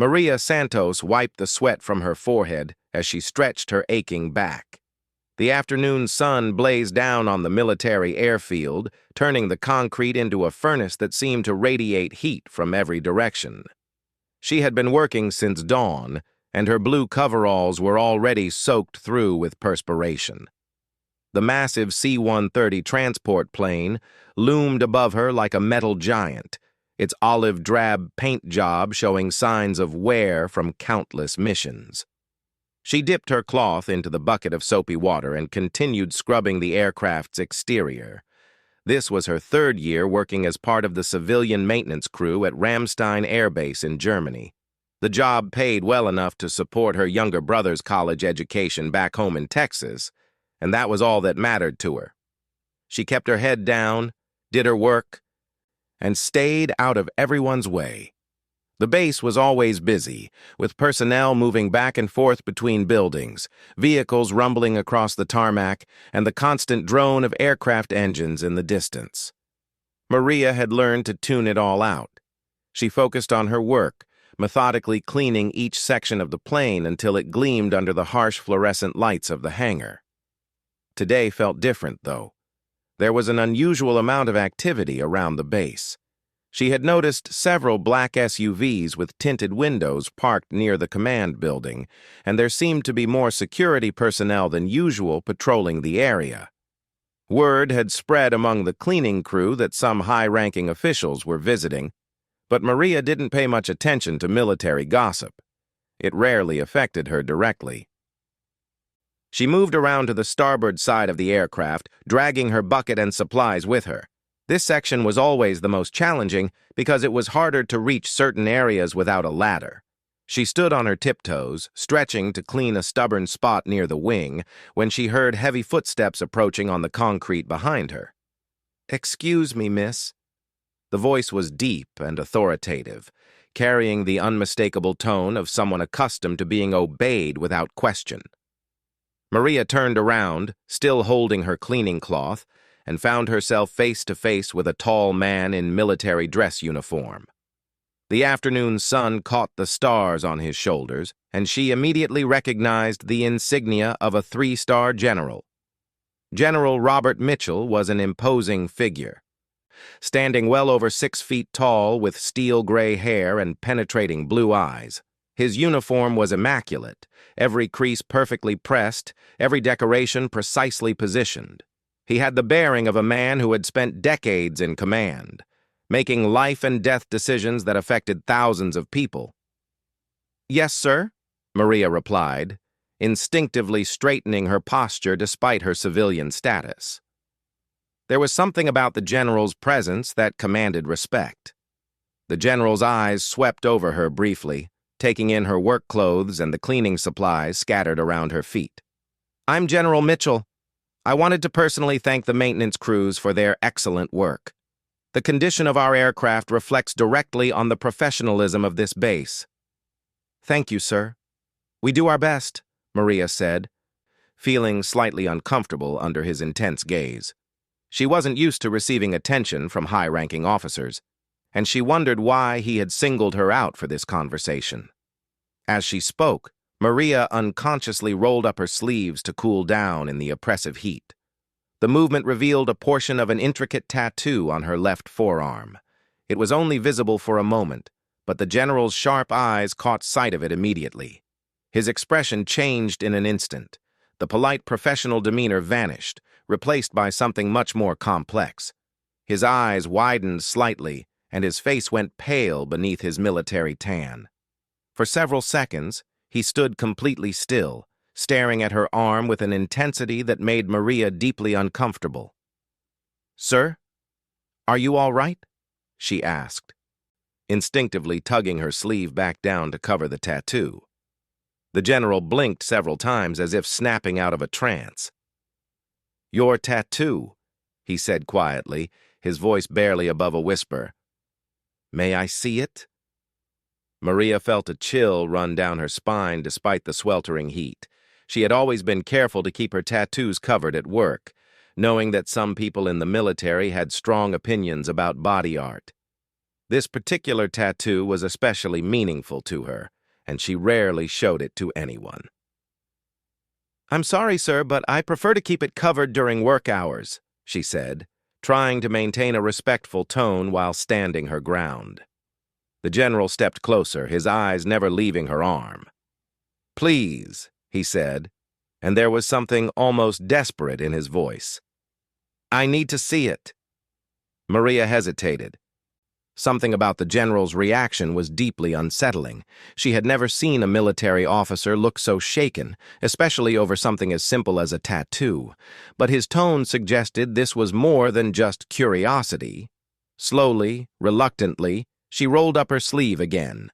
Maria Santos wiped the sweat from her forehead as she stretched her aching back. The afternoon sun blazed down on the military airfield, turning the concrete into a furnace that seemed to radiate heat from every direction. She had been working since dawn, and her blue coveralls were already soaked through with perspiration. The massive C-130 transport plane loomed above her like a metal giant, its olive-drab paint job showing signs of wear from countless missions. She dipped her cloth into the bucket of soapy water and continued scrubbing the aircraft's exterior. This was her third year working as part of the civilian maintenance crew at Ramstein Air Base in Germany. The job paid well enough to support her younger brother's college education back home in Texas, and that was all that mattered to her. She kept her head down, did her work, and stayed out of everyone's way. The base was always busy, with personnel moving back and forth between buildings, vehicles rumbling across the tarmac, and the constant drone of aircraft engines in the distance. Maria had learned to tune it all out. She focused on her work, methodically cleaning each section of the plane until it gleamed under the harsh fluorescent lights of the hangar. Today felt different, though. There was an unusual amount of activity around the base. She had noticed several black SUVs with tinted windows parked near the command building, and there seemed to be more security personnel than usual patrolling the area. Word had spread among the cleaning crew that some high-ranking officials were visiting, but Maria didn't pay much attention to military gossip. It rarely affected her directly. She moved around to the starboard side of the aircraft, dragging her bucket and supplies with her. This section was always the most challenging because it was harder to reach certain areas without a ladder. She stood on her tiptoes, stretching to clean a stubborn spot near the wing, when she heard heavy footsteps approaching on the concrete behind her. "Excuse me, miss." The voice was deep and authoritative, carrying the unmistakable tone of someone accustomed to being obeyed without question. Maria turned around, still holding her cleaning cloth, and found herself face to face with a tall man in military dress uniform. The afternoon sun caught the stars on his shoulders, and she immediately recognized the insignia of a three-star general. General Robert Mitchell was an imposing figure. Standing well over 6 feet tall with steel-gray hair and penetrating blue eyes. His uniform was immaculate, every crease perfectly pressed, every decoration precisely positioned. He had the bearing of a man who had spent decades in command, making life-and-death decisions that affected thousands of people. "Yes, sir," Maria replied, instinctively straightening her posture despite her civilian status. There was something about the general's presence that commanded respect. The general's eyes swept over her briefly, taking in her work clothes and the cleaning supplies scattered around her feet. "I'm General Mitchell. I wanted to personally thank the maintenance crews for their excellent work. The condition of our aircraft reflects directly on the professionalism of this base." "Thank you, sir. We do our best," Maria said, feeling slightly uncomfortable under his intense gaze. She wasn't used to receiving attention from high-ranking officers, and she wondered why he had singled her out for this conversation. As she spoke, Maria unconsciously rolled up her sleeves to cool down in the oppressive heat. The movement revealed a portion of an intricate tattoo on her left forearm. It was only visible for a moment, but the general's sharp eyes caught sight of it immediately. His expression changed in an instant. The polite professional demeanor vanished, replaced by something much more complex. His eyes widened slightly, and his face went pale beneath his military tan. For several seconds, he stood completely still, staring at her arm with an intensity that made Maria deeply uncomfortable. "Sir, are you all right?" she asked, instinctively tugging her sleeve back down to cover the tattoo. The general blinked several times as if snapping out of a trance. "Your tattoo," he said quietly, his voice barely above a whisper. "May I see it?" Maria felt a chill run down her spine despite the sweltering heat. She had always been careful to keep her tattoos covered at work, knowing that some people in the military had strong opinions about body art. This particular tattoo was especially meaningful to her, and she rarely showed it to anyone. "I'm sorry, sir, but I prefer to keep it covered during work hours," she said, trying to maintain a respectful tone while standing her ground. The general stepped closer, his eyes never leaving her arm. "Please," he said, and there was something almost desperate in his voice. "I need to see it." Maria hesitated. Something about the general's reaction was deeply unsettling. She had never seen a military officer look so shaken, especially over something as simple as a tattoo. But his tone suggested this was more than just curiosity. Slowly, reluctantly, she rolled up her sleeve again.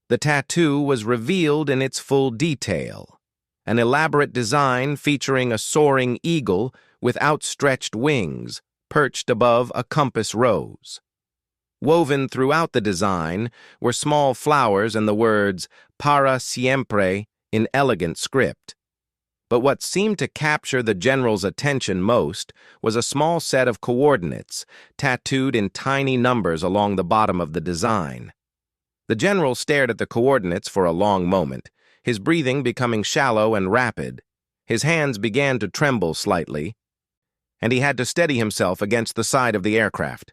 The tattoo was revealed in its full detail. An elaborate design featuring a soaring eagle with outstretched wings perched above a compass rose. Woven throughout the design were small flowers and the words "Para Siempre" in elegant script. But what seemed to capture the general's attention most was a small set of coordinates, tattooed in tiny numbers along the bottom of the design. The general stared at the coordinates for a long moment, his breathing becoming shallow and rapid. His hands began to tremble slightly, and he had to steady himself against the side of the aircraft.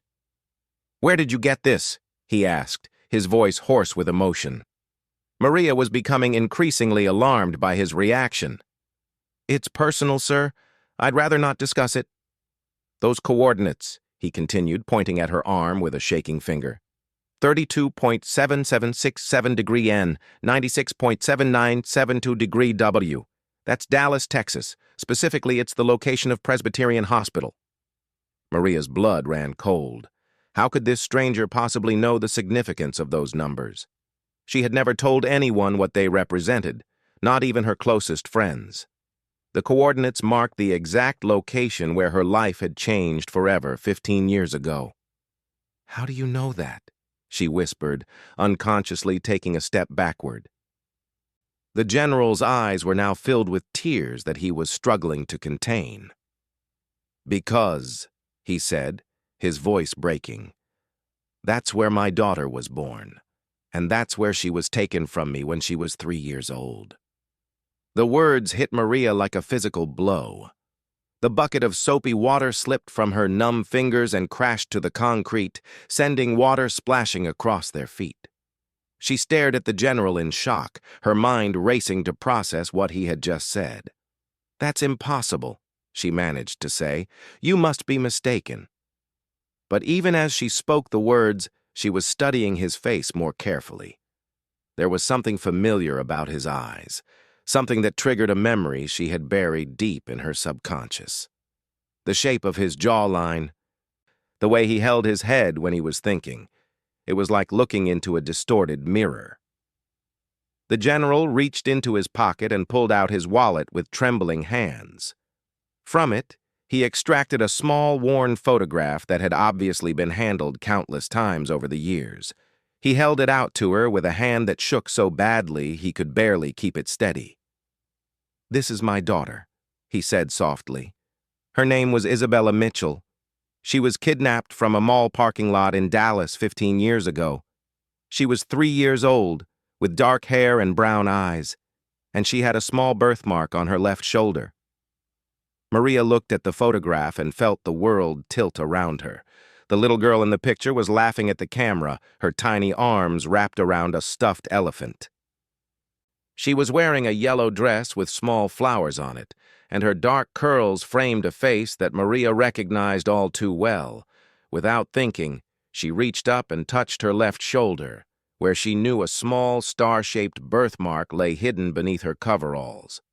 "Where did you get this?" he asked, his voice hoarse with emotion. Maria was becoming increasingly alarmed by his reaction. "It's personal, sir. I'd rather not discuss it." "Those coordinates," he continued, pointing at her arm with a shaking finger. 32.7767 degree N, 96.7972 degree W. That's Dallas, Texas. Specifically, it's the location of Presbyterian Hospital. Maria's blood ran cold. How could this stranger possibly know the significance of those numbers? She had never told anyone what they represented, not even her closest friends. The coordinates marked the exact location where her life had changed forever 15 years ago. "How do you know that?" she whispered, unconsciously taking a step backward. The general's eyes were now filled with tears that he was struggling to contain. "Because," he said, his voice breaking, "that's where my daughter was born, and that's where she was taken from me when she was 3 years old." The words hit Maria like a physical blow. The bucket of soapy water slipped from her numb fingers and crashed to the concrete, sending water splashing across their feet. She stared at the general in shock, her mind racing to process what he had just said. "That's impossible," she managed to say. "You must be mistaken." But even as she spoke the words, she was studying his face more carefully. There was something familiar about his eyes, something that triggered a memory she had buried deep in her subconscious. The shape of his jawline, the way he held his head when he was thinking. It was like looking into a distorted mirror. The general reached into his pocket and pulled out his wallet with trembling hands. From it, he extracted a small, worn photograph that had obviously been handled countless times over the years. He held it out to her with a hand that shook so badly he could barely keep it steady. "This is my daughter," he said softly. "Her name was Isabella Mitchell. She was kidnapped from a mall parking lot in Dallas 15 years ago. She was 3 years old, with dark hair and brown eyes, and she had a small birthmark on her left shoulder." Maria looked at the photograph and felt the world tilt around her. The little girl in the picture was laughing at the camera, her tiny arms wrapped around a stuffed elephant. She was wearing a yellow dress with small flowers on it, and her dark curls framed a face that Maria recognized all too well. Without thinking, she reached up and touched her left shoulder, where she knew a small star-shaped birthmark lay hidden beneath her coveralls.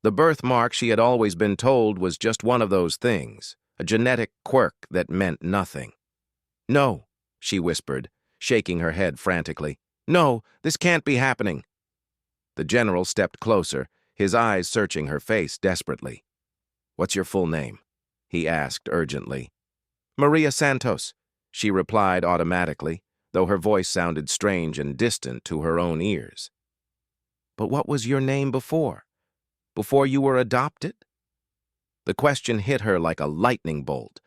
The birthmark, she had always been told, was just one of those things, a genetic quirk that meant nothing. "No," she whispered, shaking her head frantically. "No, this can't be happening." The general stepped closer, his eyes searching her face desperately. "What's your full name?" he asked urgently. "Maria Santos," she replied automatically, though her voice sounded strange and distant to her own ears. "But what was your name before? Before you were adopted?" The question hit her like a lightning bolt.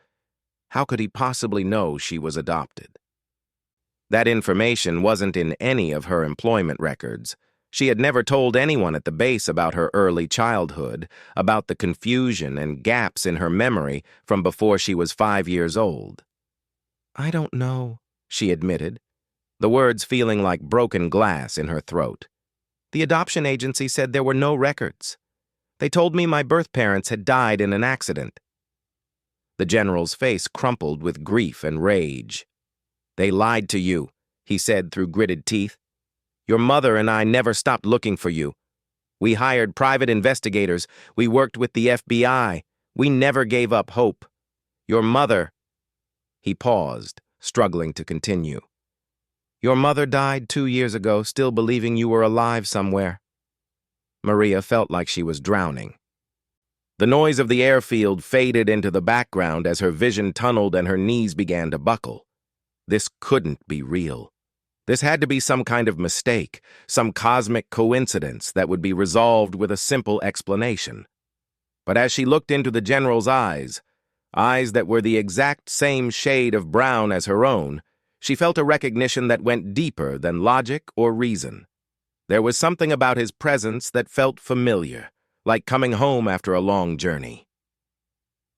How could he possibly know she was adopted? That information wasn't in any of her employment records. She had never told anyone at the base about her early childhood, about the confusion and gaps in her memory from before she was 5 years old. "I don't know," she admitted, the words feeling like broken glass in her throat. "The adoption agency said there were no records. They told me my birth parents had died in an accident." The general's face crumpled with grief and rage. "They lied to you," he said through gritted teeth. "Your mother and I never stopped looking for you. We hired private investigators. We worked with the FBI. We never gave up hope. Your mother—" He paused, struggling to continue. "Your mother died 2 years ago, still believing you were alive somewhere." Maria felt like she was drowning. The noise of the airfield faded into the background as her vision tunneled and her knees began to buckle. This couldn't be real. This had to be some kind of mistake, some cosmic coincidence that would be resolved with a simple explanation. But as she looked into the general's eyes that were the exact same shade of brown as her own, she felt a recognition that went deeper than logic or reason. There was something about his presence that felt familiar, like coming home after a long journey.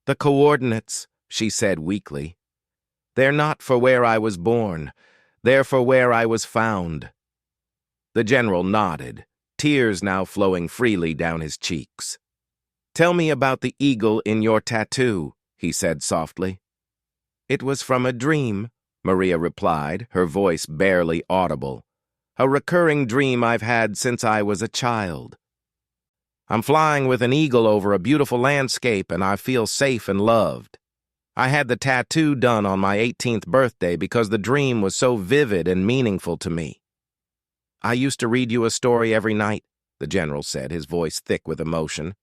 "The coordinates," she said weakly. "They're not for where I was born. They're for where I was found." The general nodded, tears now flowing freely down his cheeks. "Tell me about the eagle in your tattoo," he said softly. "It was from a dream," Maria replied, her voice barely audible. "A recurring dream I've had since I was a child. I'm flying with an eagle over a beautiful landscape and I feel safe and loved. I had the tattoo done on my 18th birthday because the dream was so vivid and meaningful to me." "I used to read you a story every night," the general said, his voice thick with emotion.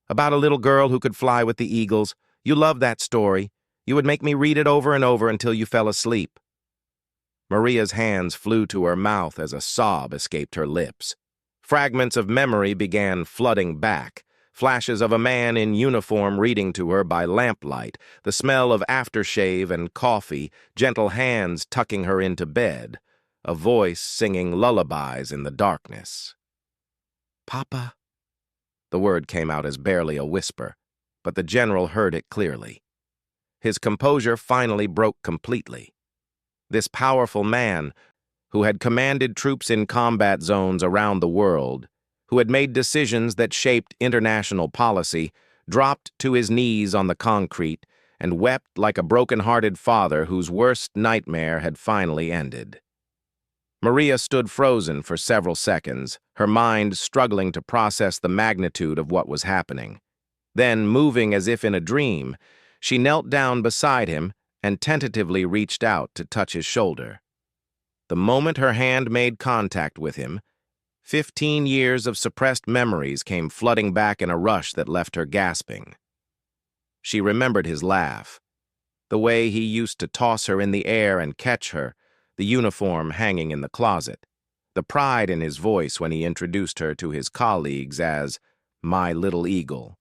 "About a little girl who could fly with the eagles. You loved that story. You would make me read it over and over until you fell asleep." Maria's hands flew to her mouth as a sob escaped her lips. Fragments of memory began flooding back. Flashes of a man in uniform reading to her by lamplight, the smell of aftershave and coffee, gentle hands tucking her into bed, a voice singing lullabies in the darkness. "Papa." The word came out as barely a whisper, but the general heard it clearly. His composure finally broke completely. This powerful man, who had commanded troops in combat zones around the world, who had made decisions that shaped international policy, dropped to his knees on the concrete and wept like a broken-hearted father whose worst nightmare had finally ended. Maria stood frozen for several seconds, her mind struggling to process the magnitude of what was happening. Then, moving as if in a dream, she knelt down beside him and tentatively reached out to touch his shoulder. The moment her hand made contact with him, 15 years of suppressed memories came flooding back in a rush that left her gasping. She remembered his laugh, the way he used to toss her in the air and catch her, the uniform hanging in the closet, the pride in his voice when he introduced her to his colleagues as "my little eagle."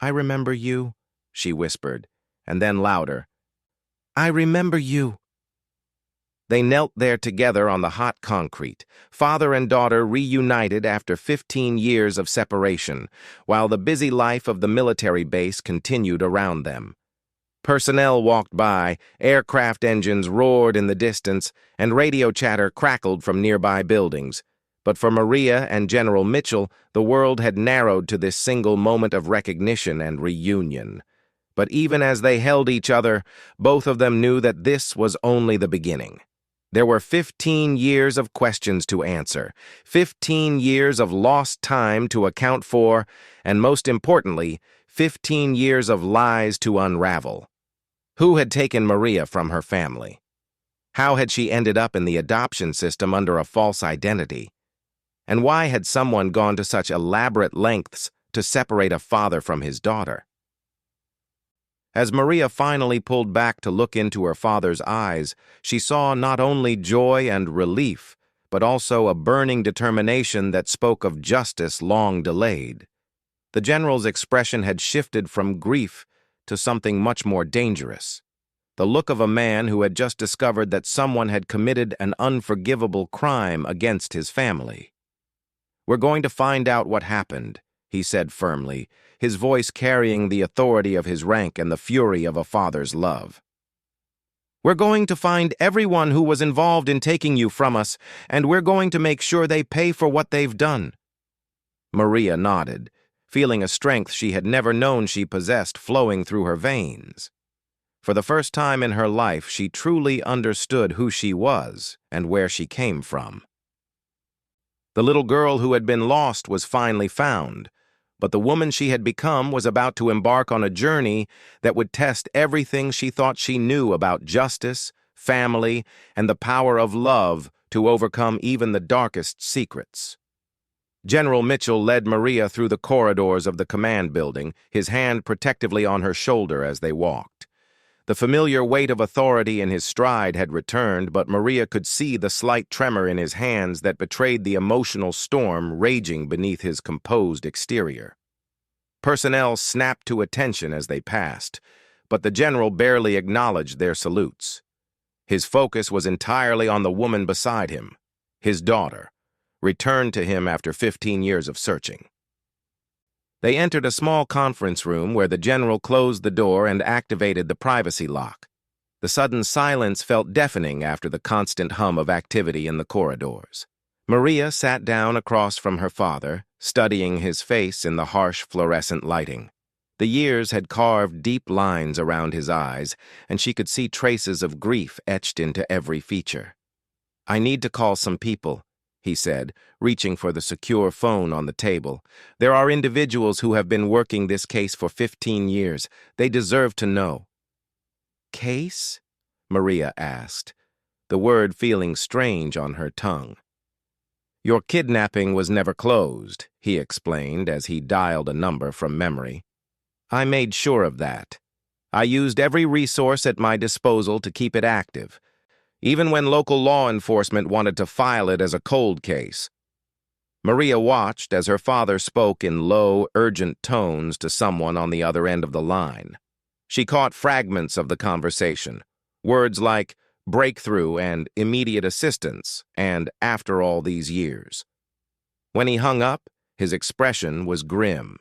"I remember you," she whispered, and then louder, "I remember you." They knelt there together on the hot concrete, father and daughter reunited after 15 years of separation, while the busy life of the military base continued around them. Personnel walked by, aircraft engines roared in the distance, and radio chatter crackled from nearby buildings. But for Maria and General Mitchell, the world had narrowed to this single moment of recognition and reunion. But even as they held each other, both of them knew that this was only the beginning. There were 15 years of questions to answer, 15 years of lost time to account for, and most importantly, 15 years of lies to unravel. Who had taken Maria from her family? How had she ended up in the adoption system under a false identity? And why had someone gone to such elaborate lengths to separate a father from his daughter? As Maria finally pulled back to look into her father's eyes, she saw not only joy and relief, but also a burning determination that spoke of justice long delayed. The general's expression had shifted from grief to something much more dangerous. the look of a man who had just discovered that someone had committed an unforgivable crime against his family. "We're going to find out what happened," he said firmly, his voice carrying the authority of his rank and the fury of a father's love. "We're going to find everyone who was involved in taking you from us, and we're going to make sure they pay for what they've done." Maria nodded, feeling a strength she had never known she possessed flowing through her veins. For the first time in her life, she truly understood who she was and where she came from. The little girl who had been lost was finally found, but the woman she had become was about to embark on a journey that would test everything she thought she knew about justice, family, and the power of love to overcome even the darkest secrets. General Mitchell led Maria through the corridors of the command building, his hand protectively on her shoulder as they walked. The familiar weight of authority in his stride had returned, but Maria could see the slight tremor in his hands that betrayed the emotional storm raging beneath his composed exterior. Personnel snapped to attention as they passed, but the general barely acknowledged their salutes. His focus was entirely on the woman beside him, his daughter, returned to him after 15 years of searching. They entered a small conference room where the general closed the door and activated the privacy lock. The sudden silence felt deafening after the constant hum of activity in the corridors. Maria sat down across from her father, studying his face in the harsh fluorescent lighting. The years had carved deep lines around his eyes, and she could see traces of grief etched into every feature. "I need to call some people," he said, reaching for the secure phone on the table. "There are individuals who have been working this case for 15 years. They deserve to know." "Case?" Maria asked, the word feeling strange on her tongue. "Your kidnapping was never closed," he explained as he dialed a number from memory. "I made sure of that. I used every resource at my disposal to keep it active, even when local law enforcement wanted to file it as a cold case." Maria watched as her father spoke in low, urgent tones to someone on the other end of the line. She caught fragments of the conversation, words like breakthrough and immediate assistance and after all these years. When he hung up, his expression was grim.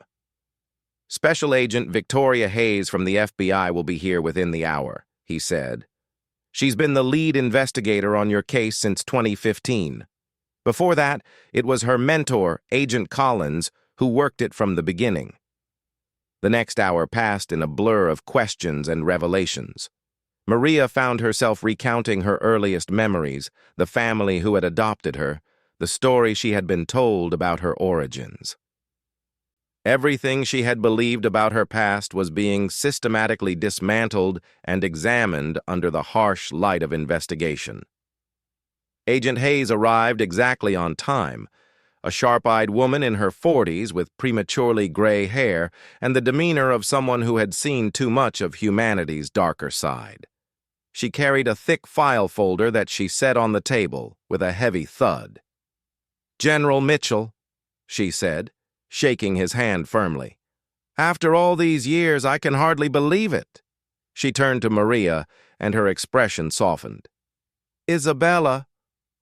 "Special Agent Victoria Hayes from the FBI will be here within the hour," he said. "She's been the lead investigator on your case since 2015. Before that, it was her mentor, Agent Collins, who worked it from the beginning." The next hour passed in a blur of questions and revelations. Maria found herself recounting her earliest memories, the family who had adopted her, the story she had been told about her origins. Everything she had believed about her past was being systematically dismantled and examined under the harsh light of investigation. Agent Hayes arrived exactly on time, a sharp-eyed woman in her 40s with prematurely gray hair and the demeanor of someone who had seen too much of humanity's darker side. She carried a thick file folder that she set on the table with a heavy thud. "General Mitchell," she said, shaking his hand firmly. "After all these years, I can hardly believe it." She turned to Maria, and her expression softened. "Isabella,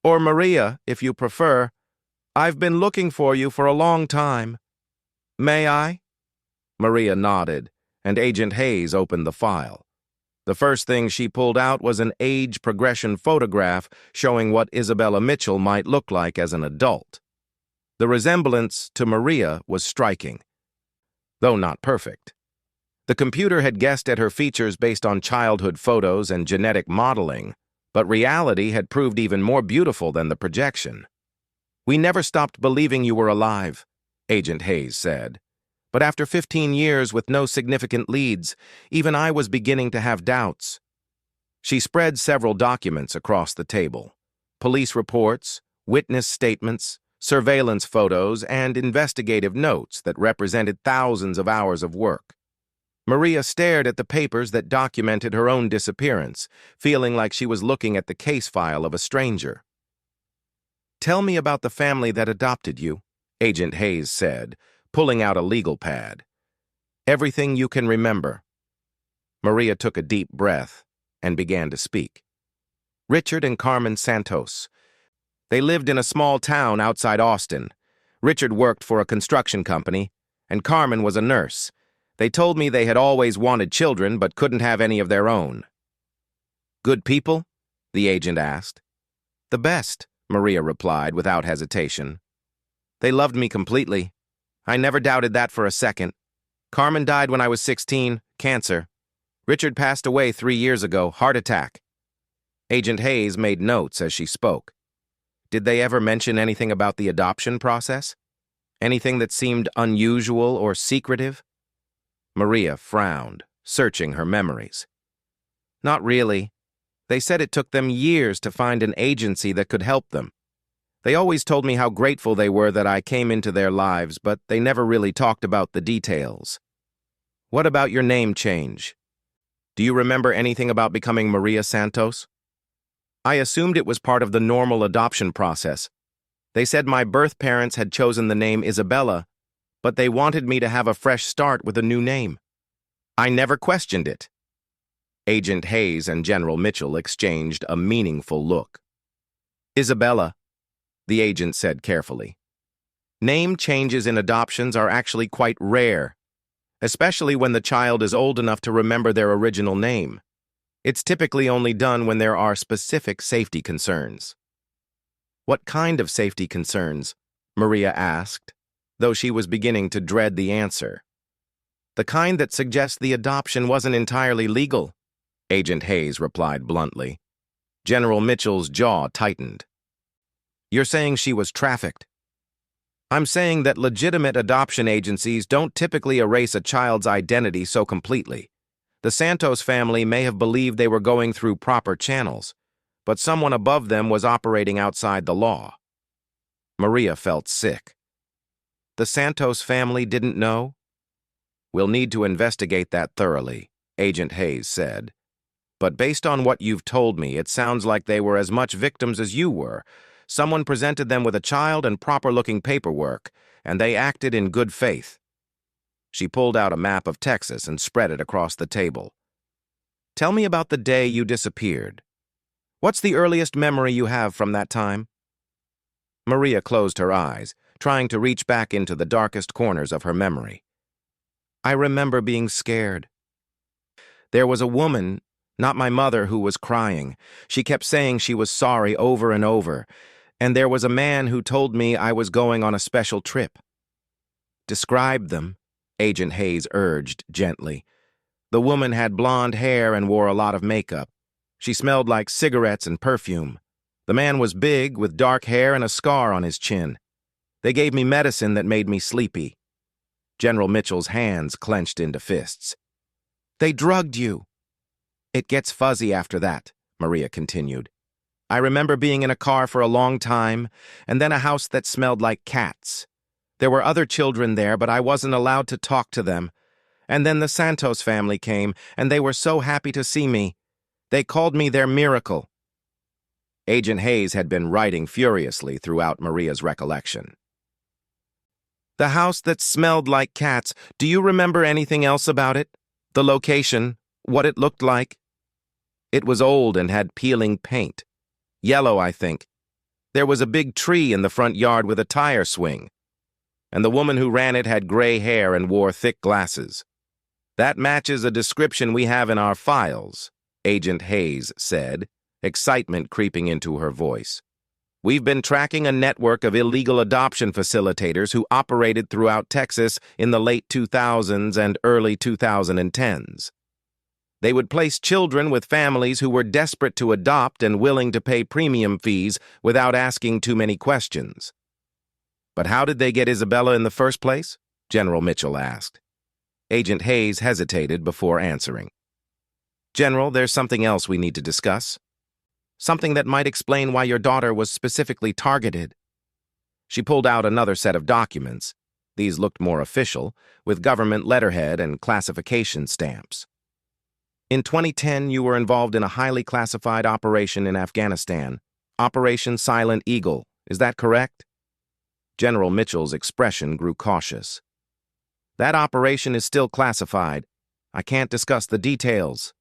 or Maria, if you prefer, I've been looking for you for a long time. May I?" Maria nodded, and Agent Hayes opened the file. The first thing she pulled out was an age progression photograph showing what Isabella Mitchell might look like as an adult. The resemblance to Maria was striking, though not perfect. The computer had guessed at her features based on childhood photos and genetic modeling, but reality had proved even more beautiful than the projection. "We never stopped believing you were alive," Agent Hayes said. "But after 15 years with no significant leads, even I was beginning to have doubts." She spread several documents across the table: police reports, witness statements, surveillance photos, and investigative notes that represented thousands of hours of work. Maria stared at the papers that documented her own disappearance, feeling like she was looking at the case file of a stranger. "Tell me about the family that adopted you," Agent Hayes said, pulling out a legal pad. "Everything you can remember." Maria took a deep breath and began to speak. Richard and Carmen Santos. They lived in a small town outside Austin. Richard worked for a construction company, and Carmen was a nurse. They told me they had always wanted children but couldn't have any of their own. Good people? The agent asked. The best, Maria replied without hesitation. They loved me completely. I never doubted that for a second. Carmen died when I was 16, cancer. Richard passed away 3 years ago, heart attack. Agent Hayes made notes as she spoke. Did they ever mention anything about the adoption process? Anything that seemed unusual or secretive? Maria frowned, searching her memories. Not really. They said it took them years to find an agency that could help them. They always told me how grateful they were that I came into their lives, but they never really talked about the details. What about your name change? Do you remember anything about becoming Maria Santos? I assumed it was part of the normal adoption process. They said my birth parents had chosen the name Isabella, but they wanted me to have a fresh start with a new name. I never questioned it. Agent Hayes and General Mitchell exchanged a meaningful look. Isabella, the agent said carefully. Name changes in adoptions are actually quite rare, especially when the child is old enough to remember their original name. It's typically only done when there are specific safety concerns. What kind of safety concerns? Maria asked, though she was beginning to dread the answer. The kind that suggests the adoption wasn't entirely legal, Agent Hayes replied bluntly. General Mitchell's jaw tightened. You're saying she was trafficked? I'm saying that legitimate adoption agencies don't typically erase a child's identity so completely. The Santos family may have believed they were going through proper channels, but someone above them was operating outside the law. Maria felt sick. The Santos family didn't know? We'll need to investigate that thoroughly, Agent Hayes said. But based on what you've told me, it sounds like they were as much victims as you were. Someone presented them with a child and proper-looking paperwork, and they acted in good faith. She pulled out a map of Texas and spread it across the table. Tell me about the day you disappeared. What's the earliest memory you have from that time? Maria closed her eyes, trying to reach back into the darkest corners of her memory. I remember being scared. There was a woman, not my mother, who was crying. She kept saying she was sorry over and over, and there was a man who told me I was going on a special trip. Describe them, Agent Hayes urged gently. The woman had blonde hair and wore a lot of makeup. She smelled like cigarettes and perfume. The man was big, with dark hair and a scar on his chin. They gave me medicine that made me sleepy. General Mitchell's hands clenched into fists. They drugged you. It gets fuzzy after that, Maria continued. I remember being in a car for a long time, and then a house that smelled like cats. There were other children there, but I wasn't allowed to talk to them. And then the Santos family came, and they were so happy to see me. They called me their miracle. Agent Hayes had been writing furiously throughout Maria's recollection. The house that smelled like cats, do you remember anything else about it? The location, what it looked like? It was old and had peeling paint. Yellow, I think. There was a big tree in the front yard with a tire swing. And the woman who ran it had gray hair and wore thick glasses. That matches a description we have in our files, Agent Hayes said, excitement creeping into her voice. We've been tracking a network of illegal adoption facilitators who operated throughout Texas in the late 2000s and early 2010s. They would place children with families who were desperate to adopt and willing to pay premium fees without asking too many questions. But how did they get Isabella in the first place? General Mitchell asked. Agent Hayes hesitated before answering. General, there's something else we need to discuss. Something that might explain why your daughter was specifically targeted. She pulled out another set of documents. These looked more official, with government letterhead and classification stamps. In 2010, you were involved in a highly classified operation in Afghanistan, Operation Silent Eagle. Is that correct? General Mitchell's expression grew cautious. That operation is still classified. I can't discuss the details.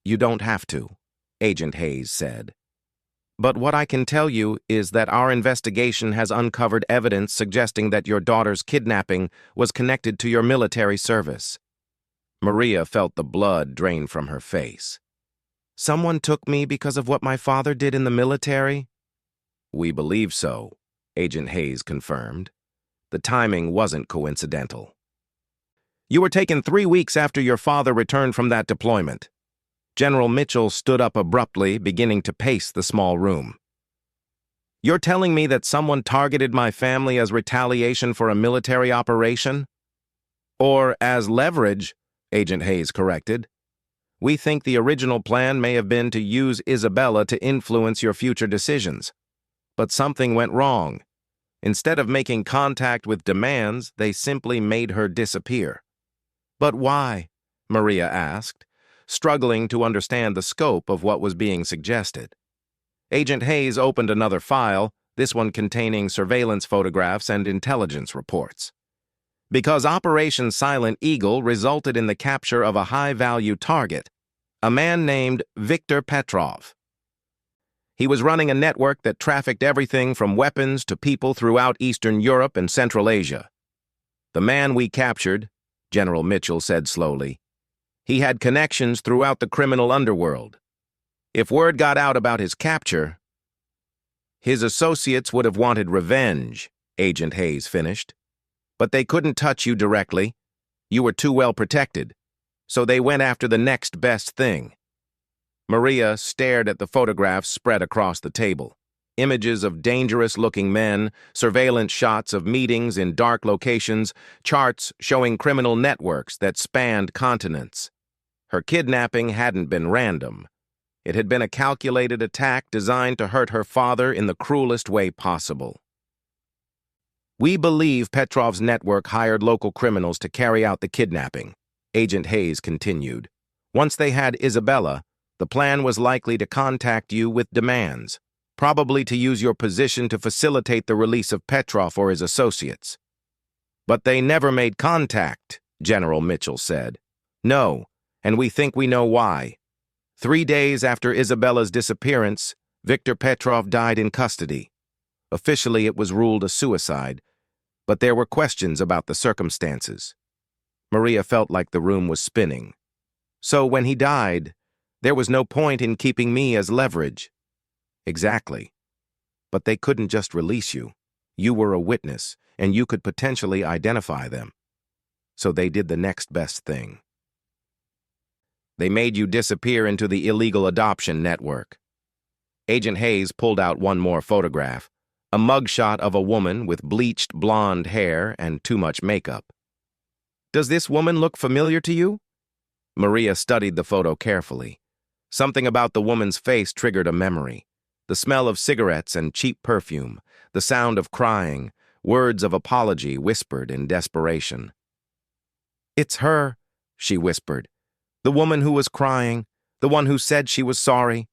You don't have to, Agent Hayes said. But what I can tell you is that our investigation has uncovered evidence suggesting that your daughter's kidnapping was connected to your military service. Maria felt the blood drain from her face. Someone took me because of what my father did in the military? We believe so, Agent Hayes confirmed. The timing wasn't coincidental. You were taken 3 weeks after your father returned from that deployment. General Mitchell stood up abruptly, beginning to pace the small room. You're telling me that someone targeted my family as retaliation for a military operation? Or as leverage, Agent Hayes corrected. We think the original plan may have been to use Isabella to influence your future decisions. But something went wrong. Instead of making contact with demands, they simply made her disappear. But why? Maria asked, struggling to understand the scope of what was being suggested. Agent Hayes opened another file, this one containing surveillance photographs and intelligence reports. Because Operation Silent Eagle resulted in the capture of a high-value target, a man named Viktor Petrov. He was running a network that trafficked everything from weapons to people throughout Eastern Europe and Central Asia. The man we captured, General Mitchell said slowly, he had connections throughout the criminal underworld. If word got out about his capture, his associates would have wanted revenge, Agent Hayes finished. But they couldn't touch you directly. You were too well protected. So they went after the next best thing. Maria stared at the photographs spread across the table. Images of dangerous-looking men, surveillance shots of meetings in dark locations, charts showing criminal networks that spanned continents. Her kidnapping hadn't been random. It had been a calculated attack designed to hurt her father in the cruelest way possible. We believe Petrov's network hired local criminals to carry out the kidnapping, Agent Hayes continued. Once they had Isabella, the plan was likely to contact you with demands, probably to use your position to facilitate the release of Petrov or his associates. But they never made contact, General Mitchell said. No, and we think we know why. 3 days after Isabella's disappearance, Viktor Petrov died in custody. Officially, it was ruled a suicide, but there were questions about the circumstances. Maria felt like the room was spinning. So when he died, there was no point in keeping me as leverage. Exactly. But they couldn't just release you. You were a witness, and you could potentially identify them. So they did the next best thing. They made you disappear into the illegal adoption network. Agent Hayes pulled out one more photograph, a mugshot of a woman with bleached blonde hair and too much makeup. Does this woman look familiar to you? Maria studied the photo carefully. Something about the woman's face triggered a memory. The smell of cigarettes and cheap perfume, the sound of crying, words of apology whispered in desperation. It's her, she whispered. The woman who was crying, the one who said she was sorry.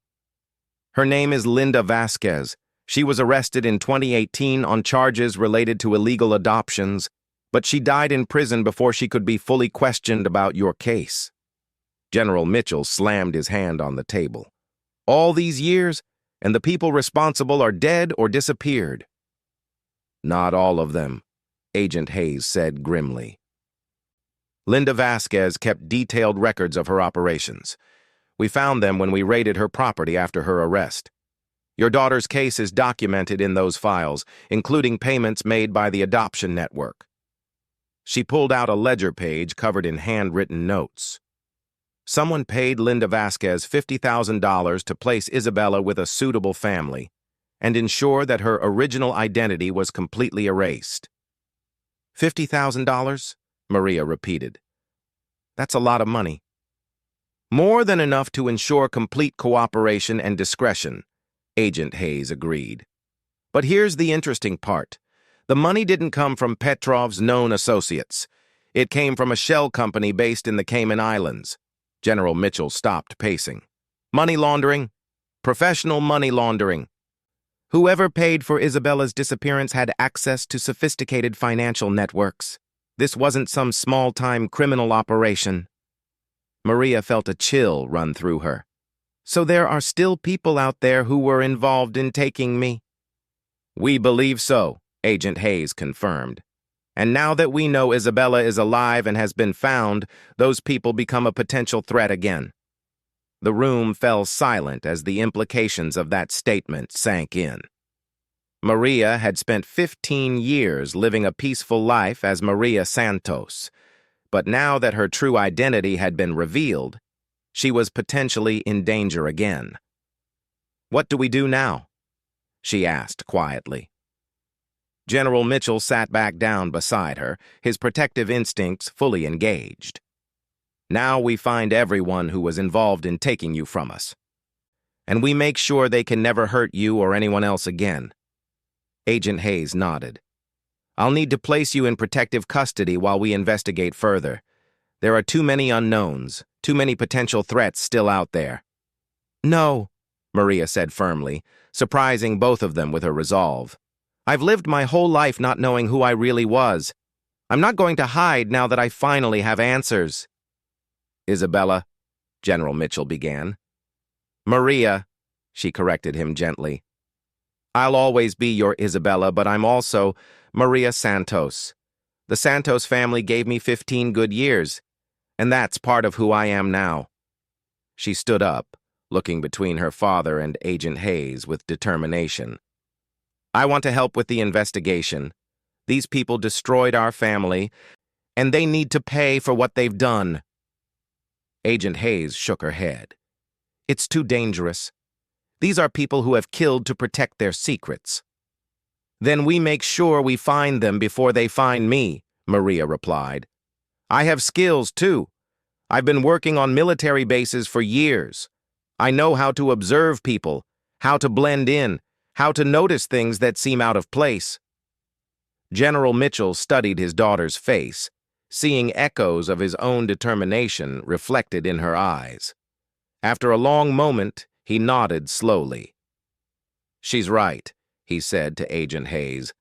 Her name is Linda Vasquez. She was arrested in 2018 on charges related to illegal adoptions, but she died in prison before she could be fully questioned about your case. General Mitchell slammed his hand on the table. All these years, and the people responsible are dead or disappeared. Not all of them, Agent Hayes said grimly. Linda Vasquez kept detailed records of her operations. We found them when we raided her property after her arrest. Your daughter's case is documented in those files, including payments made by the adoption network. She pulled out a ledger page covered in handwritten notes. Someone paid Linda Vasquez $50,000 to place Isabella with a suitable family and ensure that her original identity was completely erased. $50,000? Maria repeated. That's a lot of money. More than enough to ensure complete cooperation and discretion, Agent Hayes agreed. But here's the interesting part. The money didn't come from Petrov's known associates. It came from a shell company based in the Cayman Islands. General Mitchell stopped pacing. Money laundering? Professional money laundering. Whoever paid for Isabella's disappearance had access to sophisticated financial networks. This wasn't some small-time criminal operation. Maria felt a chill run through her. So there are still people out there who were involved in taking me? We believe so, Agent Hayes confirmed. And now that we know Isabella is alive and has been found, those people become a potential threat again. The room fell silent as the implications of that statement sank in. Maria had spent 15 years living a peaceful life as Maria Santos, but now that her true identity had been revealed, she was potentially in danger again. What do we do now? She asked quietly. General Mitchell sat back down beside her, his protective instincts fully engaged. Now we find everyone who was involved in taking you from us. And we make sure they can never hurt you or anyone else again. Agent Hayes nodded. I'll need to place you in protective custody while we investigate further. There are too many unknowns, too many potential threats still out there. No, Maria said firmly, surprising both of them with her resolve. I've lived my whole life not knowing who I really was. I'm not going to hide now that I finally have answers. Isabella, General Mitchell began. Maria, she corrected him gently. I'll always be your Isabella, but I'm also Maria Santos. The Santos family gave me 15 good years, and that's part of who I am now. She stood up, looking between her father and Agent Hayes with determination. I want to help with the investigation. These people destroyed our family, and they need to pay for what they've done. Agent Hayes shook her head. It's too dangerous. These are people who have killed to protect their secrets. Then we make sure we find them before they find me, Maria replied. I have skills, too. I've been working on military bases for years. I know how to observe people, how to blend in, how to notice things that seem out of place. General Mitchell studied his daughter's face, seeing echoes of his own determination reflected in her eyes. After a long moment, he nodded slowly. She's right, he said to Agent Hayes.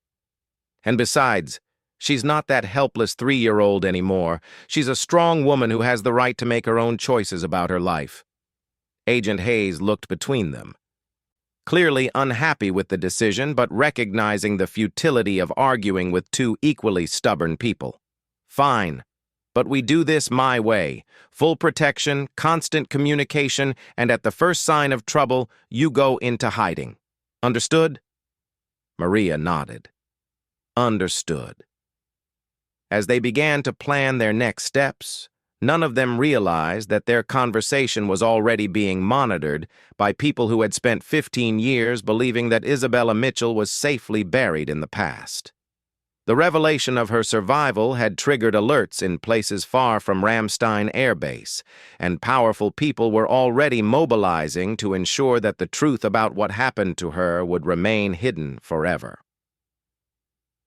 And besides, she's not that helpless 3-year-old anymore. She's a strong woman who has the right to make her own choices about her life. Agent Hayes looked between them, clearly unhappy with the decision, but recognizing the futility of arguing with two equally stubborn people. Fine, but we do this my way. Full protection, constant communication, and at the first sign of trouble, you go into hiding. Understood? Maria nodded. Understood. As they began to plan their next steps, none of them realized that their conversation was already being monitored by people who had spent 15 years believing that Isabella Mitchell was safely buried in the past. The revelation of her survival had triggered alerts in places far from Ramstein Air Base, and powerful people were already mobilizing to ensure that the truth about what happened to her would remain hidden forever.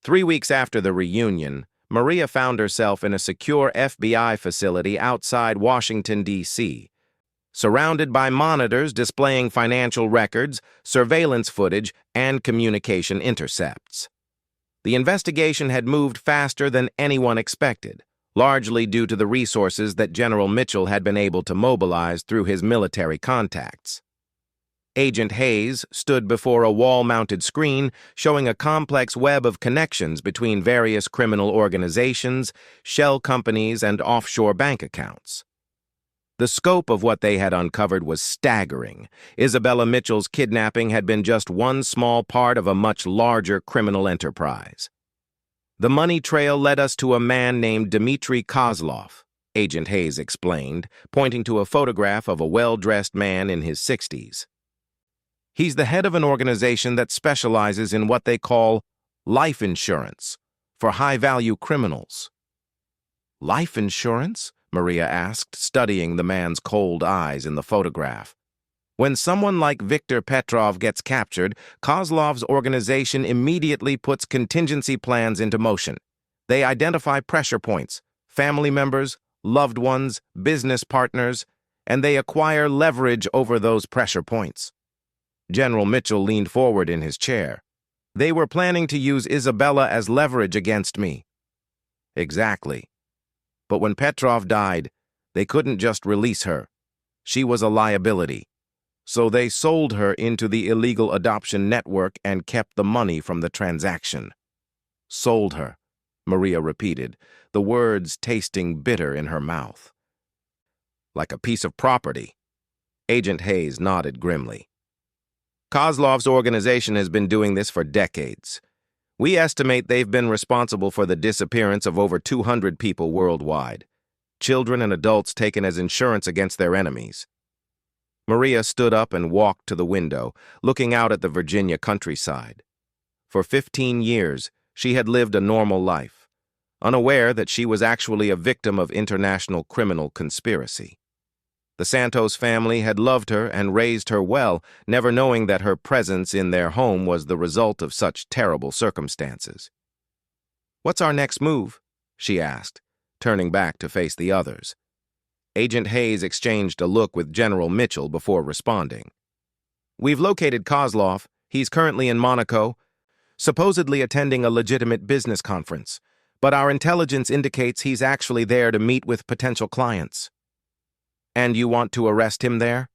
3 weeks after the reunion, Maria found herself in a secure FBI facility outside Washington, D.C., surrounded by monitors displaying financial records, surveillance footage, and communication intercepts. The investigation had moved faster than anyone expected, largely due to the resources that General Mitchell had been able to mobilize through his military contacts. Agent Hayes stood before a wall-mounted screen showing a complex web of connections between various criminal organizations, shell companies, and offshore bank accounts. The scope of what they had uncovered was staggering. Isabella Mitchell's kidnapping had been just one small part of a much larger criminal enterprise. The money trail led us to a man named Dmitry Kozlov, Agent Hayes explained, pointing to a photograph of a well-dressed man in his 60s. He's the head of an organization that specializes in what they call life insurance for high-value criminals. Life insurance? Maria asked, studying the man's cold eyes in the photograph. When someone like Viktor Petrov gets captured, Kozlov's organization immediately puts contingency plans into motion. They identify pressure points, family members, loved ones, business partners, and they acquire leverage over those pressure points. General Mitchell leaned forward in his chair. They were planning to use Isabella as leverage against me. Exactly. But when Petrov died, They couldn't just release her. She was a liability. So they sold her into the illegal adoption network and kept the money from the transaction. Sold her, Maria repeated, the words tasting bitter in her mouth. Like a piece of property. Agent Hayes nodded grimly. Kozlov's organization has been doing this for decades. We estimate they've been responsible for the disappearance of over 200 people worldwide, children and adults taken as insurance against their enemies. Maria stood up and walked to the window, looking out at the Virginia countryside. For 15 years, she had lived a normal life, unaware that she was actually a victim of international criminal conspiracy. The Santos family had loved her and raised her well, never knowing that her presence in their home was the result of such terrible circumstances. "What's our next move?" she asked, turning back to face the others. Agent Hayes exchanged a look with General Mitchell before responding. "We've located Kozlov. He's currently in Monaco, supposedly attending a legitimate business conference, but our intelligence indicates he's actually there to meet with potential clients." "And you want to arrest him there?"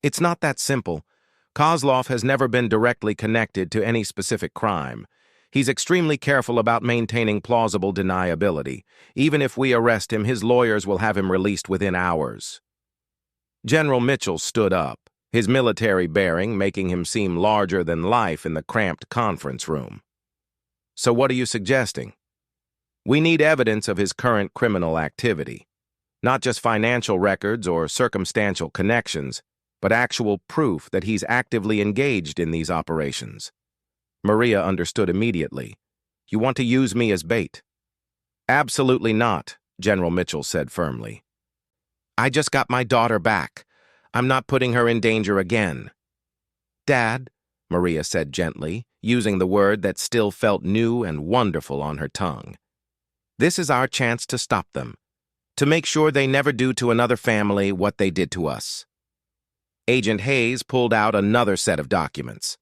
"It's not that simple. Kozlov has never been directly connected to any specific crime. He's extremely careful about maintaining plausible deniability. Even if we arrest him, his lawyers will have him released within hours." General Mitchell stood up, his military bearing making him seem larger than life in the cramped conference room. "So what are you suggesting?" "We need evidence of his current criminal activity. Not just financial records or circumstantial connections, but actual proof that he's actively engaged in these operations." Maria understood immediately. "You want to use me as bait?" "Absolutely not," General Mitchell said firmly. "I just got my daughter back. I'm not putting her in danger again." "Dad," Maria said gently, using the word that still felt new and wonderful on her tongue. "This is our chance to stop them, to make sure they never do to another family what they did to us." Agent Hayes pulled out another set of documents.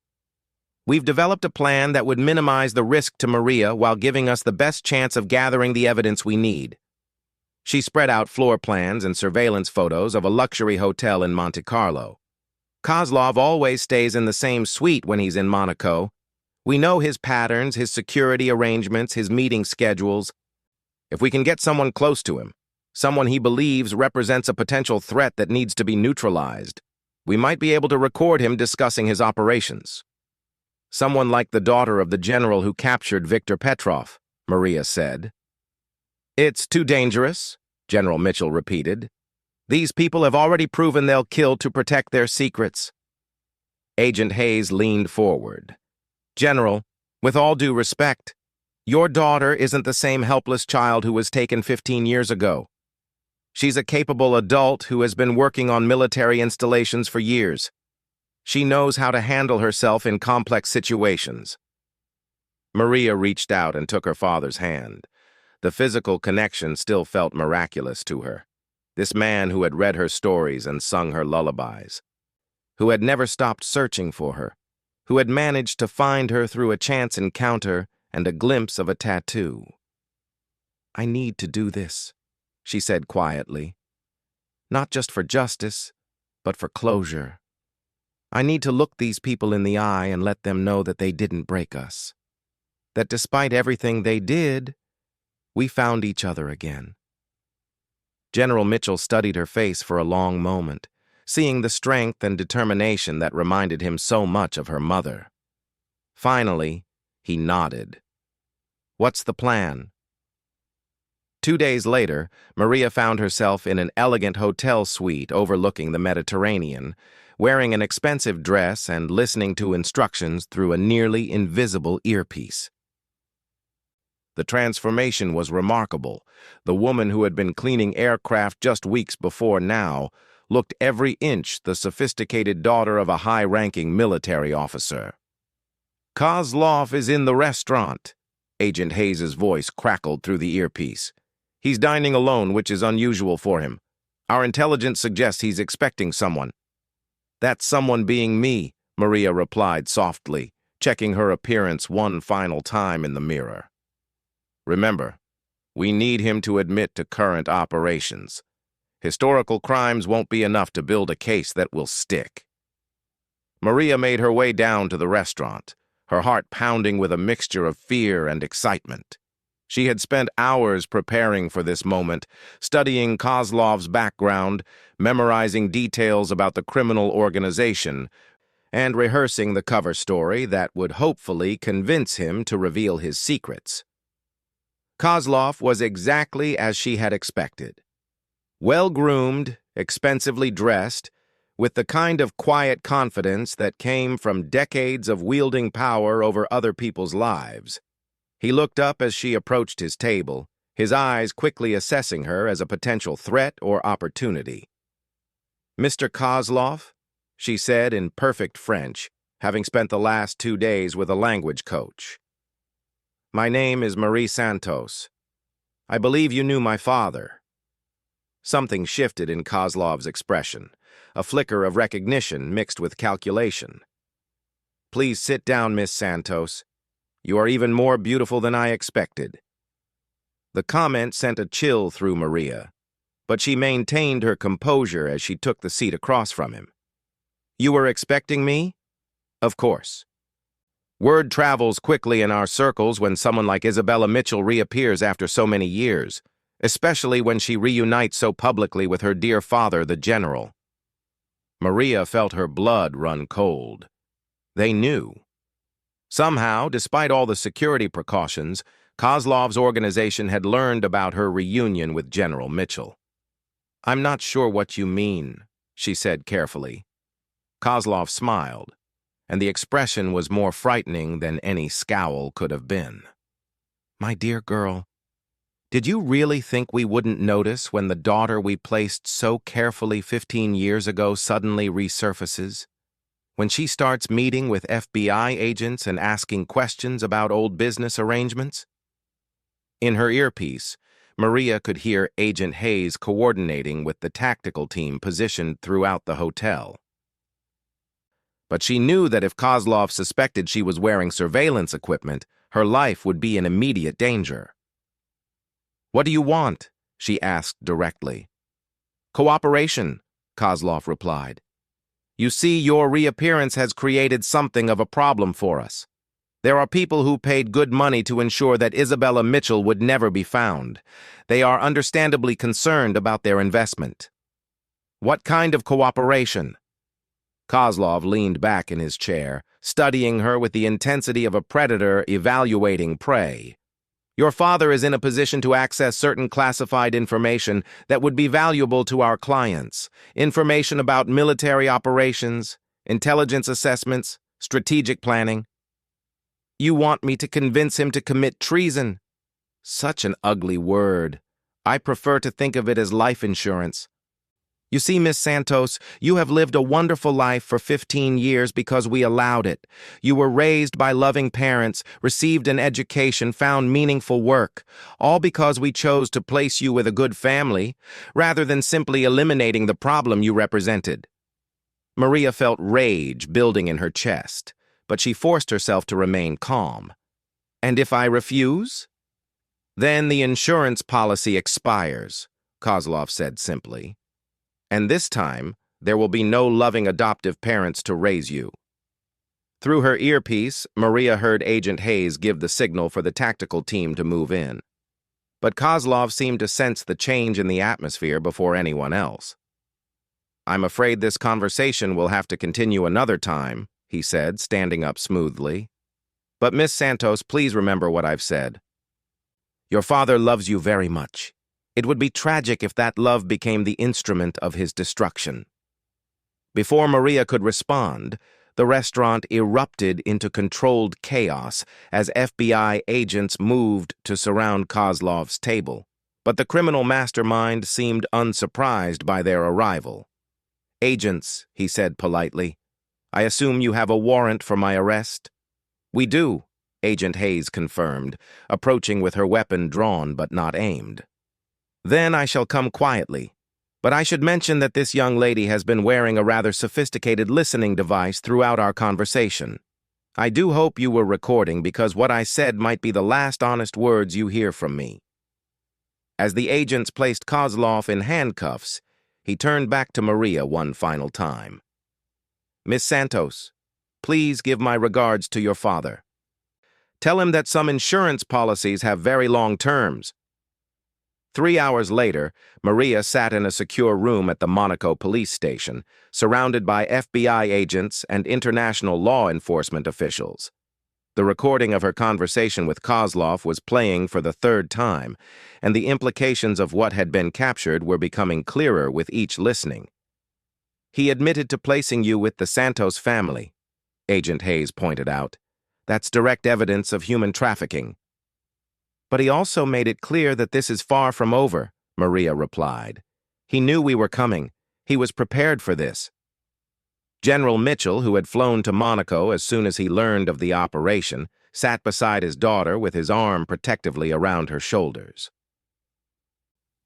"We've developed a plan that would minimize the risk to Maria while giving us the best chance of gathering the evidence we need." She spread out floor plans and surveillance photos of a luxury hotel in Monte Carlo. "Kozlov always stays in the same suite when he's in Monaco. We know his patterns, his security arrangements, his meeting schedules. If we can get someone close to him, someone he believes represents a potential threat that needs to be neutralized, we might be able to record him discussing his operations." "Someone like the daughter of the general who captured Viktor Petrov," Maria said. "It's too dangerous," General Mitchell repeated. "These people have already proven they'll kill to protect their secrets." Agent Hayes leaned forward. "General, with all due respect, your daughter isn't the same helpless child who was taken 15 years ago. She's a capable adult who has been working on military installations for years. She knows how to handle herself in complex situations." Maria reached out and took her father's hand. The physical connection still felt miraculous to her. This man who had read her stories and sung her lullabies, who had never stopped searching for her, who had managed to find her through a chance encounter and a glimpse of a tattoo. "I need to do this," she said quietly. "Not just for justice, but for closure. I need to look these people in the eye and let them know that they didn't break us. That despite everything they did, we found each other again." General Mitchell studied her face for a long moment, seeing the strength and determination that reminded him so much of her mother. Finally, he nodded. "What's the plan?" 2 days later, Maria found herself in an elegant hotel suite overlooking the Mediterranean, wearing an expensive dress and listening to instructions through a nearly invisible earpiece. The transformation was remarkable. The woman who had been cleaning aircraft just weeks before now looked every inch the sophisticated daughter of a high-ranking military officer. "Kozlov is in the restaurant," Agent Hayes's voice crackled through the earpiece. "He's dining alone, which is unusual for him. Our intelligence suggests he's expecting someone." "That someone being me," Maria replied softly, checking her appearance one final time in the mirror. "Remember, we need him to admit to current operations. Historical crimes won't be enough to build a case that will stick. Maria made her way down to the restaurant, her heart pounding with a mixture of fear and excitement. She had spent hours preparing for this moment, studying Kozlov's background, memorizing details about the criminal organization, and rehearsing the cover story that would hopefully convince him to reveal his secrets. Kozlov was exactly as she had expected. Well-groomed, expensively dressed, with the kind of quiet confidence that came from decades of wielding power over other people's lives. He looked up as she approached his table, his eyes quickly assessing her as a potential threat or opportunity. "Mr. Kozlov," she said in perfect French, having spent the last 2 days with a language coach. "My name is Marie Santos. I believe you knew my father." Something shifted in Kozlov's expression, a flicker of recognition mixed with calculation. "Please sit down, Miss Santos. You are even more beautiful than I expected." The comment sent a chill through Maria, but she maintained her composure as she took the seat across from him. "You were expecting me?" "Of course. Word travels quickly in our circles when someone like Isabella Mitchell reappears after so many years, especially when she reunites so publicly with her dear father, the general." Maria felt her blood run cold. They knew. Somehow, despite all the security precautions, Kozlov's organization had learned about her reunion with General Mitchell. "I'm not sure what you mean," she said carefully. Kozlov smiled, and the expression was more frightening than any scowl could have been. "My dear girl, did you really think we wouldn't notice when the daughter we placed so carefully 15 years ago suddenly resurfaces? When she starts meeting with FBI agents and asking questions about old business arrangements?" In her earpiece, Maria could hear Agent Hayes coordinating with the tactical team positioned throughout the hotel. But she knew that if Kozlov suspected she was wearing surveillance equipment, her life would be in immediate danger. "What do you want?" she asked directly. "Cooperation," Kozlov replied. "You see, your reappearance has created something of a problem for us. There are people who paid good money to ensure that Isabella Mitchell would never be found. They are understandably concerned about their investment." "What kind of cooperation?" Kozlov leaned back in his chair, studying her with the intensity of a predator evaluating prey. "Your father is in a position to access certain classified information that would be valuable to our clients. Information about military operations, intelligence assessments, strategic planning." "You want me to convince him to commit treason?" Such an ugly word. I prefer to think of it as life insurance. "You see, Miss Santos, you have lived a wonderful life for 15 years because we allowed it. You were raised by loving parents, received an education, found meaningful work, all because we chose to place you with a good family, rather than simply eliminating the problem you represented." Maria felt rage building in her chest, but she forced herself to remain calm. "And if I refuse?" "Then the insurance policy expires," Kozlov said simply. "And this time, there will be no loving adoptive parents to raise you." Through her earpiece, Maria heard Agent Hayes give the signal for the tactical team to move in. But Kozlov seemed to sense the change in the atmosphere before anyone else. "I'm afraid this conversation will have to continue another time," he said, standing up smoothly. "But Miss Santos, please remember what I've said. Your father loves you very much. It would be tragic if that love became the instrument of his destruction." Before Maria could respond, the restaurant erupted into controlled chaos as FBI agents moved to surround Kozlov's table. But the criminal mastermind seemed unsurprised by their arrival. "Agents," he said politely, "I assume you have a warrant for my arrest?" "We do," Agent Hayes confirmed, approaching with her weapon drawn but not aimed. "Then I shall come quietly. But I should mention that this young lady has been wearing a rather sophisticated listening device throughout our conversation. I do hope you were recording because what I said might be the last honest words you hear from me." As the agents placed Kozlov in handcuffs, He turned back to Maria one final time. "Miss Santos, please give my regards to your father. Tell him that some insurance policies have very long terms." 3 hours later, Maria sat in a secure room at the Monaco police station, surrounded by FBI agents and international law enforcement officials. The recording of her conversation with Kozlov was playing for the third time, and the implications of what had been captured were becoming clearer with each listening. "He admitted to placing you with the Santos family," Agent Hayes pointed out. "That's direct evidence of human trafficking." "But he also made it clear that this is far from over," Maria replied. "He knew we were coming. He was prepared for this." General Mitchell, who had flown to Monaco as soon as he learned of the operation, sat beside his daughter with his arm protectively around her shoulders.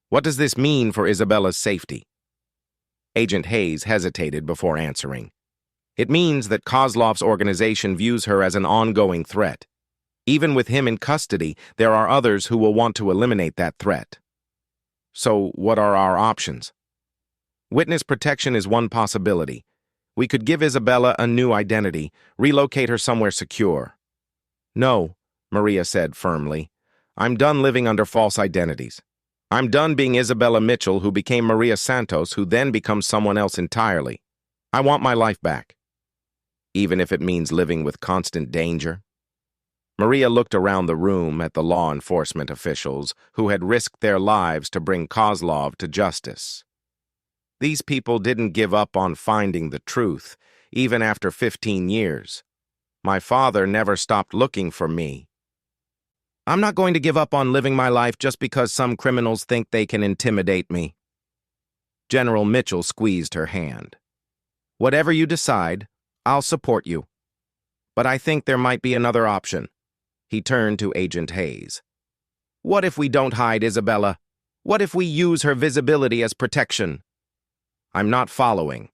"What does this mean for Isabella's safety?" Agent Hayes hesitated before answering. "It means that Kozlov's organization views her as an ongoing threat. Even with him in custody, there are others who will want to eliminate that threat." "So what are our options?" "Witness protection is one possibility. We could give Isabella a new identity, relocate her somewhere secure." "No," Maria said firmly. "I'm done living under false identities. I'm done being Isabella Mitchell, who became Maria Santos, who then becomes someone else entirely. I want my life back, even if it means living with constant danger." Maria looked around the room at the law enforcement officials who had risked their lives to bring Kozlov to justice. These people didn't give up on finding the truth, even after 15 years. My father never stopped looking for me. "I'm not going to give up on living my life just because some criminals think they can intimidate me." General Mitchell squeezed her hand. "Whatever you decide, I'll support you. But I think there might be another option." He turned to Agent Hayes. "What if we don't hide Isabella? What if we use her visibility as protection?" "I'm not following."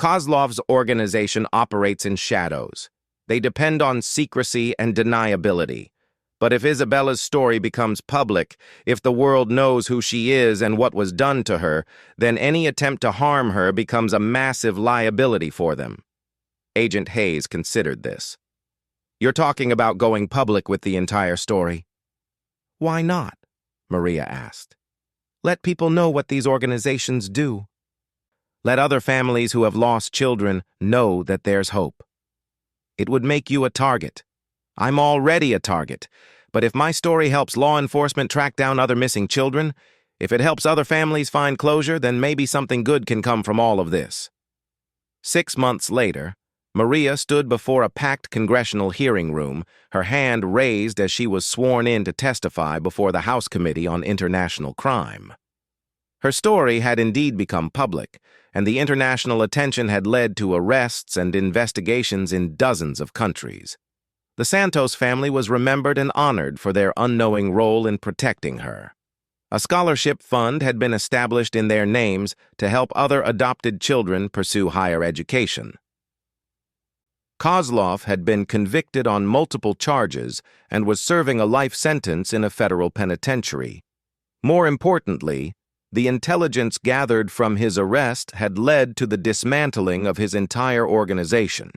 "Kozlov's organization operates in shadows. They depend on secrecy and deniability. But if Isabella's story becomes public, if the world knows who she is and what was done to her, then any attempt to harm her becomes a massive liability for them." Agent Hayes considered this. "You're talking about going public with the entire story?" "Why not?" Maria asked. "Let people know what these organizations do. Let other families who have lost children know that there's hope. It would make you a target. I'm already a target, but if my story helps law enforcement track down other missing children, if it helps other families find closure, then maybe something good can come from all of this." 6 months later, Maria stood before a packed congressional hearing room, her hand raised as she was sworn in to testify before the House Committee on International Crime. Her story had indeed become public, and the international attention had led to arrests and investigations in dozens of countries. The Santos family was remembered and honored for their unknowing role in protecting her. A scholarship fund had been established in their names to help other adopted children pursue higher education. Kozlov had been convicted on multiple charges and was serving a life sentence in a federal penitentiary. More importantly, the intelligence gathered from his arrest had led to the dismantling of his entire organization.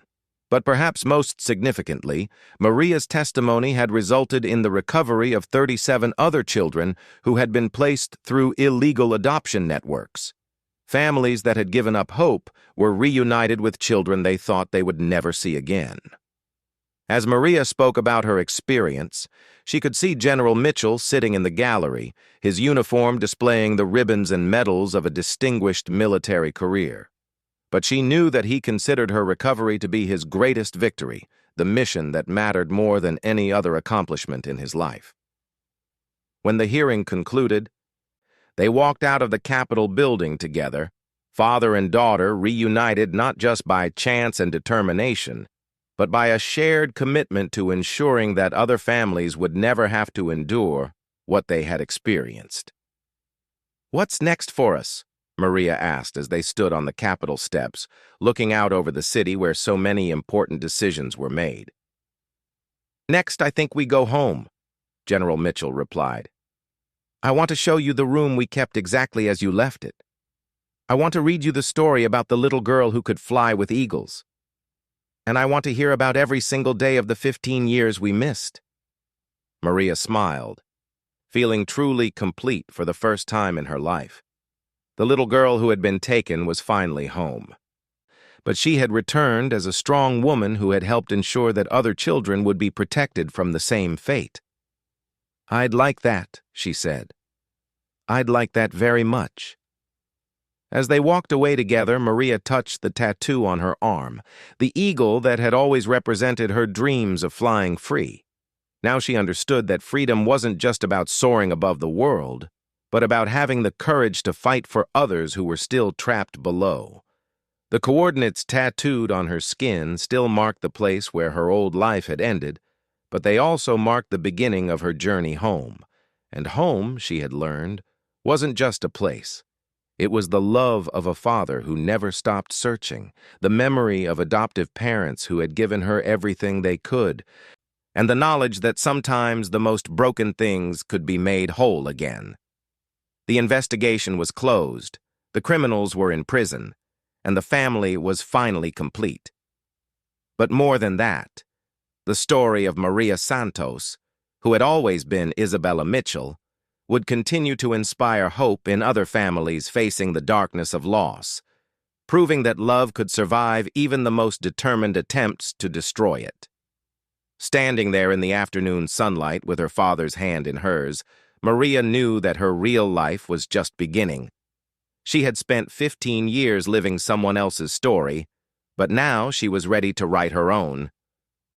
But perhaps most significantly, Maria's testimony had resulted in the recovery of 37 other children who had been placed through illegal adoption networks. Families that had given up hope were reunited with children they thought they would never see again. As Maria spoke about her experience, she could see General Mitchell sitting in the gallery, his uniform displaying the ribbons and medals of a distinguished military career. But she knew that he considered her recovery to be his greatest victory, the mission that mattered more than any other accomplishment in his life. When the hearing concluded, they walked out of the Capitol building together, father and daughter reunited not just by chance and determination, but by a shared commitment to ensuring that other families would never have to endure what they had experienced. "What's next for us?" Maria asked as they stood on the Capitol steps, looking out over the city where so many important decisions were made. "Next, I think we go home," General Mitchell replied. "I want to show you the room we kept exactly as you left it. I want to read you the story about the little girl who could fly with eagles. And I want to hear about every single day of the 15 years we missed." Maria smiled, feeling truly complete for the first time in her life. The little girl who had been taken was finally home. But she had returned as a strong woman who had helped ensure that other children would be protected from the same fate. "I'd like that," she said. "I'd like that very much." As they walked away together, Maria touched the tattoo on her arm, the eagle that had always represented her dreams of flying free. Now she understood that freedom wasn't just about soaring above the world, but about having the courage to fight for others who were still trapped below. The coordinates tattooed on her skin still marked the place where her old life had ended, but they also marked the beginning of her journey home. And home, she had learned, wasn't just a place. It was the love of a father who never stopped searching, the memory of adoptive parents who had given her everything they could, and the knowledge that sometimes the most broken things could be made whole again. The investigation was closed, the criminals were in prison, and the family was finally complete. But more than that, the story of Maria Santos, who had always been Isabella Mitchell, would continue to inspire hope in other families facing the darkness of loss, proving that love could survive even the most determined attempts to destroy it. Standing there in the afternoon sunlight with her father's hand in hers, Maria knew that her real life was just beginning. She had spent 15 years living someone else's story, but now she was ready to write her own.